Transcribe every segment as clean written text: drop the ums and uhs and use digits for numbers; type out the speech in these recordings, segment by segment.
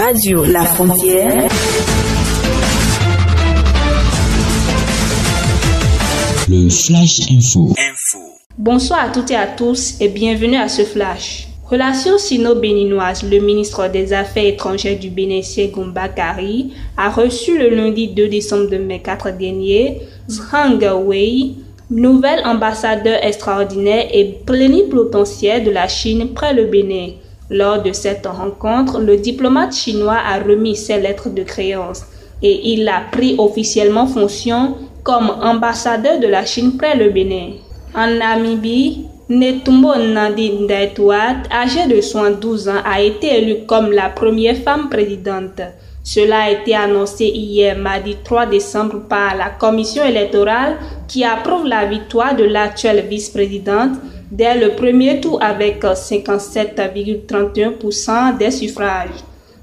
Radio La Frontière. Le Flash Info. Bonsoir à toutes et à tous et bienvenue à ce Flash. Relations sino-béninoises, le ministre des Affaires étrangères du Bénin, Segun Bakari, a reçu le lundi 2 décembre 2004 dernier Zhang Wei, nouvel ambassadeur extraordinaire et plénipotentiaire de la Chine près le Bénin. Lors de cette rencontre, le diplomate chinois a remis ses lettres de créance et il a pris officiellement fonction comme ambassadeur de la Chine près le Bénin. En Namibie, Netumbo Nandi-Ndaitwah, âgée de 72 ans, a été élue comme la première femme présidente. Cela a été annoncé hier, mardi 3 décembre, par la commission électorale qui approuve la victoire de l'actuelle vice-présidente dès le premier tour avec 57,31% des suffrages.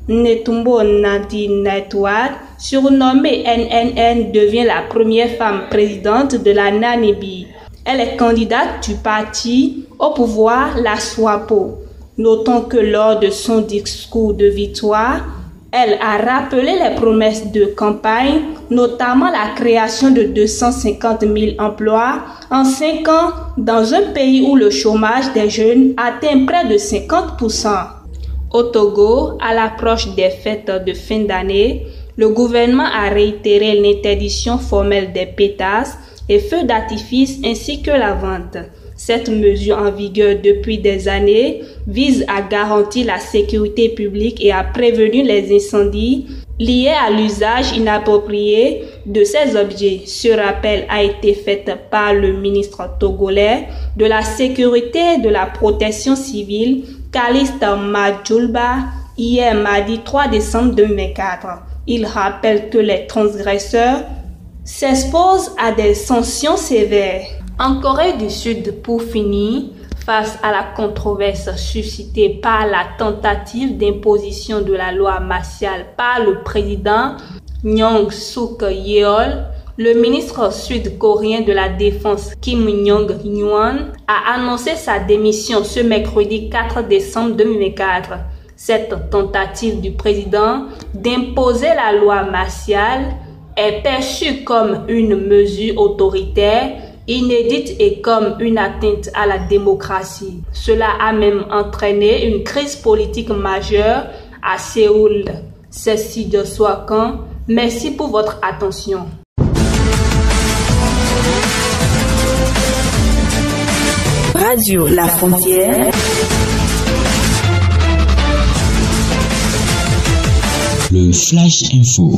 Netumbo Nandi-Ndaitwah, surnommée NNN, devient la première femme présidente de la Namibie. Elle est candidate du parti au pouvoir, la SWAPO. Notons que lors de son discours de victoire, elle a rappelé les promesses de campagne, notamment la création de 250 000 emplois en 5 ans dans un pays où le chômage des jeunes atteint près de 50%. Au Togo, à l'approche des fêtes de fin d'année, le gouvernement a réitéré l'interdiction formelle des pétasses et feux d'artifice ainsi que la vente. Cette mesure en vigueur depuis des années vise à garantir la sécurité publique et à prévenir les incendies liés à l'usage inapproprié de ces objets. Ce rappel a été fait par le ministre togolais de la Sécurité et de la Protection civile, Calixte Madjoulba, hier mardi 3 décembre 2004. Il rappelle que les transgresseurs s'exposent à des sanctions sévères. En Corée du Sud, pour finir, face à la controverse suscitée par la tentative d'imposition de la loi martiale par le président Yoon Suk-yeol, le ministre sud-coréen de la Défense Kim Yong-hwan a annoncé sa démission ce mercredi 4 décembre 2004. Cette tentative du président d'imposer la loi martiale est perçue comme une mesure autoritaire, inédite et comme une atteinte à la démocratie. Cela a même entraîné une crise politique majeure à Séoul. C'est Sidio Swakan. Merci pour votre attention. Radio La Frontière. Le Flash Info.